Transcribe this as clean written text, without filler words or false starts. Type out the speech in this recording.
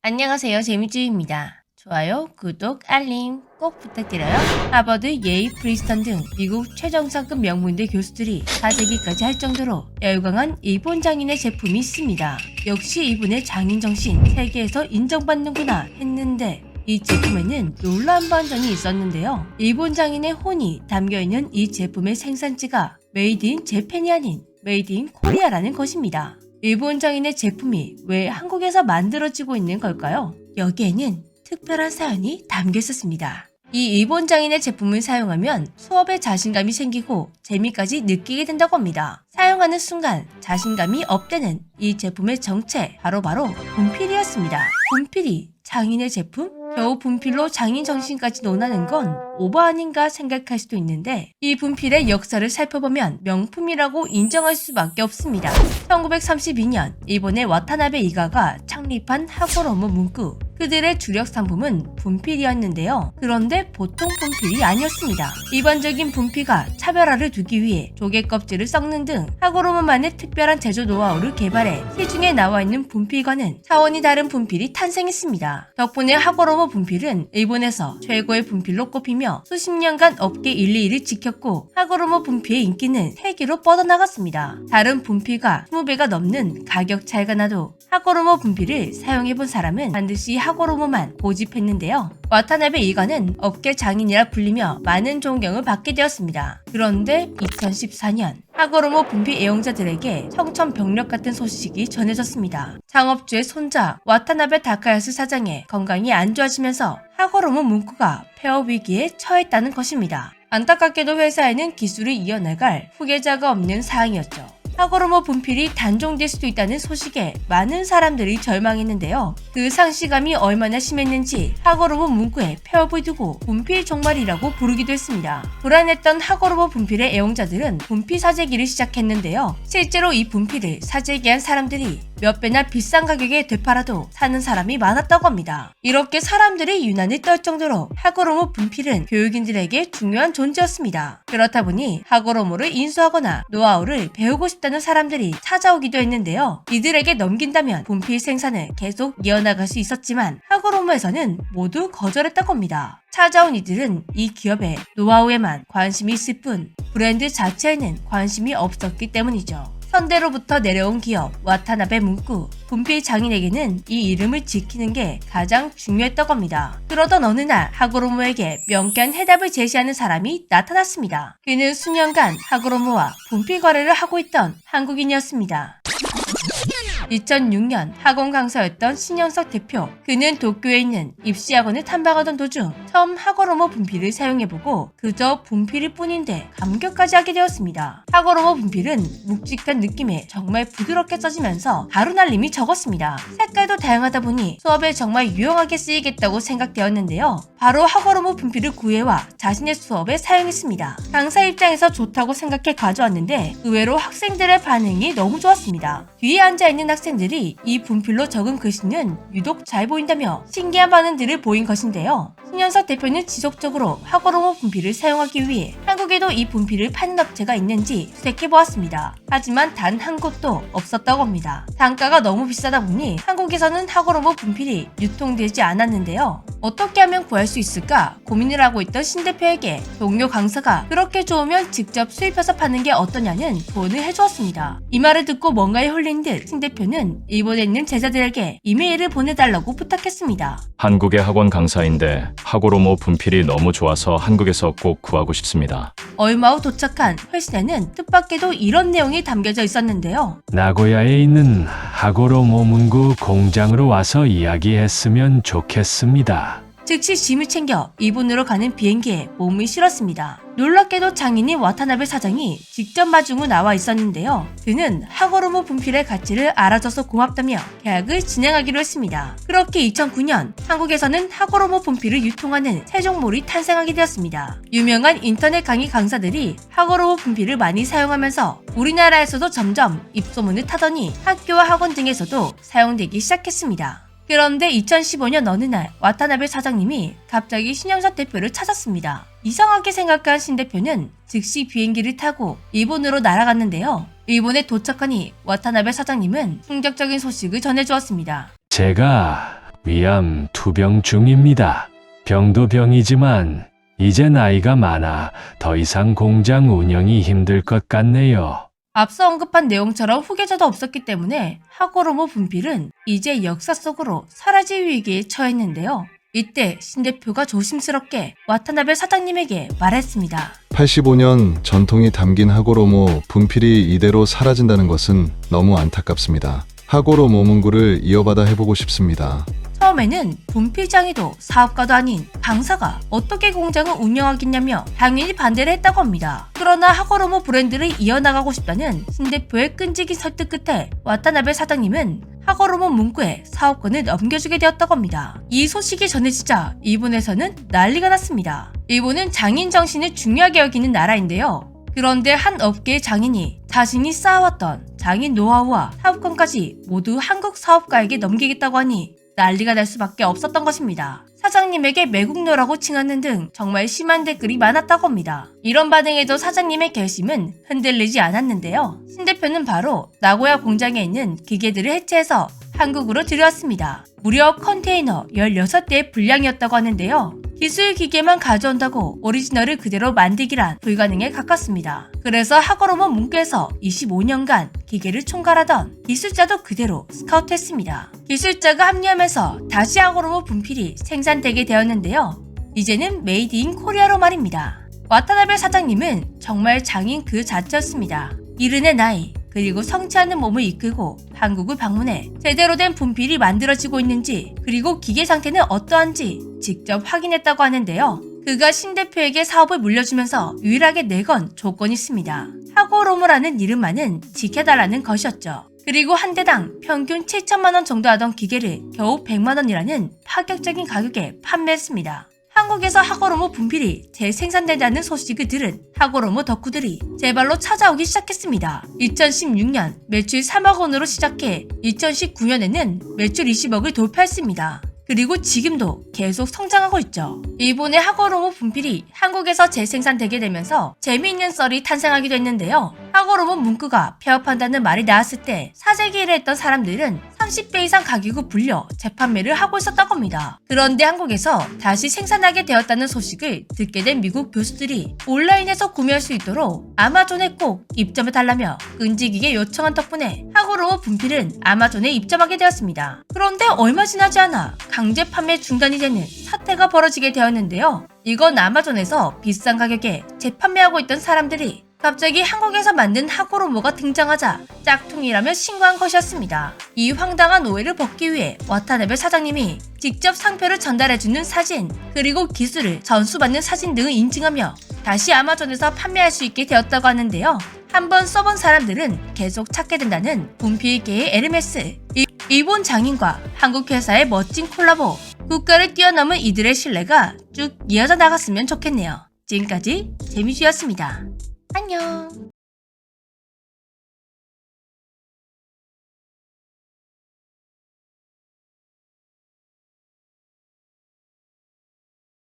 안녕하세요. 재미주입니다. 좋아요, 구독, 알림 꼭 부탁드려요. 하버드, 예일, 프린스턴 등 미국 최정상급 명문대 교수들이 사재기까지 할 정도로 열광한 일본 장인의 제품이 있습니다. 역시 이분의 장인 정신 세계에서 인정받는구나 했는데 이 제품에는 놀라운 반전이 있었는데요. 일본 장인의 혼이 담겨있는 이 제품의 생산지가 메이드 인 재팬이 아닌 메이드 인 코리아라는 것입니다. 일본 장인의 제품이 왜 한국에서 만들어지고 있는 걸까요? 여기에는 특별한 사연이 담겨 있었습니다. 이 일본 장인의 제품을 사용하면 수업에 자신감이 생기고 재미까지 느끼게 된다고 합니다. 사용하는 순간 자신감이 업되는 이 제품의 정체 바로 분필이었습니다. 분필이 장인의 제품? 겨우 분필로 장인 정신까지 논하는 건 오버 아닌가 생각할 수도 있는데 이 분필의 역사를 살펴보면 명품이라고 인정할 수밖에 없습니다. 1932년 일본의 와타나베 이가가 창립한 하고로모 문구, 그들의 주력 상품은 분필이었는데요. 그런데 보통 분필이 아니었습니다. 일반적인 분필과 차별화를 두기 위해 조개 껍질을 썩는 등 하고로모만의 특별한 제조 노하우를 개발해 시중에 나와 있는 분필과는 차원이 다른 분필이 탄생했습니다. 덕분에 하고로모 분필은 일본에서 최고의 분필로 꼽히며 수십 년간 업계 1, 2위를 지켰고 하고로모 분필의 인기는 세계로 뻗어나갔습니다. 다른 분필과 20배가 넘는 가격 차이가 나도 하고로모 분필을 사용해본 사람은 반드시 하고로모만 고집했는데요. 와타나베 이가는 업계 장인이라 불리며 많은 존경을 받게 되었습니다. 그런데 2014년 하고로모 분필 애용자들에게 청천벽력 같은 소식이 전해졌습니다. 창업주의 손자 와타나베 다카야스 사장의 건강이 안 좋아지면서 하고로모 문구가 폐업 위기에 처했다는 것입니다. 안타깝게도 회사에는 기술을 이어나갈 후계자가 없는 상황이었죠. 하고로모 분필이 단종될 수도 있다는 소식에 많은 사람들이 절망했는데요. 그 상실감이 얼마나 심했는지 하고로모 문구에 폐업을 두고 분필 종말이라고 부르기도 했습니다. 불안했던 하고로모 분필의 애용자들은 분필 사재기를 시작했는데요. 실제로 이 분필을 사재기한 사람들이 몇 배나 비싼 가격에 되팔아도 사는 사람이 많았다고 합니다. 이렇게 사람들이 유난히 떨 정도로 하고로모 분필은 교육인들에게 중요한 존재였습니다. 그렇다 보니 하고로모를 인수하거나 노하우를 배우고 싶다는 사람들이 찾아오기도 했는데요. 이들에게 넘긴다면 분필 생산을 계속 이어나갈 수 있었지만 하고로모에서는 모두 거절했다고 합니다. 찾아온 이들은 이 기업의 노하우에만 관심이 있을 뿐 브랜드 자체에는 관심이 없었기 때문이죠. 선대로부터 내려온 기업 와타나베 문구, 분필 장인에게는 이 이름을 지키는 게 가장 중요했다고 합니다. 그러던 어느 날 하고로모에게 명쾌한 해답을 제시하는 사람이 나타났습니다. 그는 수년간 하고로모와 분필 거래를 하고 있던 한국인이었습니다. 2006년 학원 강사였던 신현석 대표. 그는 도쿄에 있는 입시학원을 탐방하던 도중 처음 하고로모 분필을 사용해보고 그저 분필일 뿐인데 감격까지 하게 되었습니다. 하고로모 분필은 묵직한 느낌에 정말 부드럽게 써지면서 가루 날림이 적었습니다. 색깔도 다양하다 보니 수업에 정말 유용하게 쓰이겠다고 생각되었는데요. 바로 하고로모 분필을 구해와 자신의 수업에 사용했습니다. 강사 입장에서 좋다고 생각해 가져왔는데 의외로 학생들의 반응이 너무 좋았습니다. 뒤에 앉아있는 학생들이 이 분필로 적은 글씨는 유독 잘 보인다며 신기한 반응들을 보인 것인데요. 신현석 대표는 지속적으로 하고로모 분필을 사용하기 위해 한국에도 이 분필을 파는 업체가 있는지 수색해보았습니다. 하지만 단 한 곳도 없었다고 합니다. 단가가 너무 비싸다 보니 한국에서는 하고로모 분필이 유통되지 않았는데요. 어떻게 하면 구할 수 있을까 고민을 하고 있던 신 대표에게 동료 강사가 그렇게 좋으면 직접 수입해서 파는 게 어떠냐는 조언을 해주었습니다. 이 말을 듣고 뭔가에 홀린 듯 신 대표는 일본에 있는 제자들에게 이메일을 보내달라고 부탁했습니다. 한국의 학원 강사인데 하고로모 분필이 너무 좋아서 한국에서 꼭 구하고 싶습니다. 얼마 후 도착한 회신에는 뜻밖에도 이런 내용이 담겨져 있었는데요. 나고야에 있는 하고로모 문구 공장으로 와서 이야기했으면 좋겠습니다. 즉시 짐을 챙겨 일본으로 가는 비행기에 몸을 실었습니다. 놀랍게도 장인인 와타나베 사장이 직접 마중 후 나와 있었는데요. 그는 하고로모 분필의 가치를 알아줘서 고맙다며 계약을 진행하기로 했습니다. 그렇게 2009년 한국에서는 하고로모 분필을 유통하는 세종몰이 탄생하게 되었습니다. 유명한 인터넷 강의 강사들이 하고로모 분필을 많이 사용하면서 우리나라에서도 점점 입소문을 타더니 학교와 학원 등에서도 사용되기 시작했습니다. 그런데 2015년 어느 날 와타나베 사장님이 갑자기 신현석 대표를 찾았습니다. 이상하게 생각한 신 대표는 즉시 비행기를 타고 일본으로 날아갔는데요. 일본에 도착하니 와타나베 사장님은 충격적인 소식을 전해주었습니다. 제가 위암 투병 중입니다. 병도 병이지만 이제 나이가 많아 더 이상 공장 운영이 힘들 것 같네요. 앞서 언급한 내용처럼 후계자도 없었기 때문에 하고로모 분필은 이제 역사 속으로 사라질 위기에 처했는데요. 이때 신 대표가 조심스럽게 와타나베 사장님에게 말했습니다. 85년 전통이 담긴 하고로모 분필이 이대로 사라진다는 것은 너무 안타깝습니다. 하고로모 문구를 이어받아 해보고 싶습니다. 처음에는 분필장이도 사업가도 아닌 강사가 어떻게 공장을 운영하겠냐며 당연히 반대를 했다고 합니다. 그러나 하고로모 브랜드를 이어나가고 싶다는 신 대표의 끈질긴 설득 끝에 와타나베 사장님은 하고로모 문구에 사업권을 넘겨주게 되었다고 합니다. 이 소식이 전해지자 일본에서는 난리가 났습니다. 일본은 장인 정신을 중요하게 여기는 나라인데요. 그런데 한 업계의 장인이 자신이 쌓아왔던 장인 노하우와 사업권까지 모두 한국 사업가에게 넘기겠다고 하니 난리가 날 수밖에 없었던 것입니다. 사장님에게 매국노라고 칭하는 등 정말 심한 댓글이 많았다고 합니다. 이런 반응에도 사장님의 결심은 흔들리지 않았는데요. 신 대표는 바로 나고야 공장에 있는 기계들을 해체해서 한국으로 들여왔습니다. 무려 컨테이너 16대의 분량이었다고 하는데요. 기술 기계만 가져온다고 오리지널을 그대로 만들기란 불가능에 가깝습니다. 그래서 하고로모 문구에서 25년간 기계를 총괄하던 기술자도 그대로 스카우트했습니다. 기술자가 합류하면서 다시 하고로모 분필이 생산되게 되었는데요. 이제는 메이드 인 코리아로 말입니다. 와타나베 사장님은 정말 장인 그 자체였습니다. 이른의 나이 그리고 성취하는 몸을 이끌고 한국을 방문해 제대로 된 분필이 만들어지고 있는지 그리고 기계 상태는 어떠한지 직접 확인했다고 하는데요. 그가 신 대표에게 사업을 물려주면서 유일하게 내건 조건이 있습니다. 하고로모라는 이름만은 지켜달라는 것이었죠. 그리고 한 대당 평균 7천만 원 정도 하던 기계를 겨우 100만 원이라는 파격적인 가격에 판매했습니다. 한국에서 하고로모 분필이 재생산된다는 소식을 들은 하고로모 덕후들이 제발로 찾아오기 시작했습니다. 2016년 매출 3억 원으로 시작해 2019년에는 매출 20억을 돌파했습니다. 그리고 지금도 계속 성장하고 있죠. 일본의 하고로모 분필이 한국에서 재생산되게 되면서 재미있는 썰이 탄생하기도 했는데요. 하고로모 문구가 폐업한다는 말이 나왔을 때 사재기를 했던 사람들은 30배 이상 가격을 불려 재판매를 하고 있었다고 합니다. 그런데 한국에서 다시 생산하게 되었다는 소식을 듣게 된 미국 교수들이 온라인에서 구매할 수 있도록 아마존에 꼭 입점해달라며 끈질기게 요청한 덕분에 하고로모 분필은 아마존에 입점하게 되었습니다. 그런데 얼마 지나지 않아 강제 판매 중단이 되는 사태가 벌어지게 되었는데요. 이건 아마존에서 비싼 가격에 재판매하고 있던 사람들이 갑자기 한국에서 만든 하고로모가 등장하자 짝퉁이라며 신고한 것이었습니다. 이 황당한 오해를 벗기 위해 와타나베 사장님이 직접 상표를 전달해주는 사진 그리고 기술을 전수받는 사진 등을 인증하며 다시 아마존에서 판매할 수 있게 되었다고 하는데요. 한번 써본 사람들은 계속 찾게 된다는 분필계의 에르메스, 일본 장인과 한국 회사의 멋진 콜라보, 국가를 뛰어넘은 이들의 신뢰가 쭉 이어져 나갔으면 좋겠네요. 지금까지 재미주였습니다. 안녕.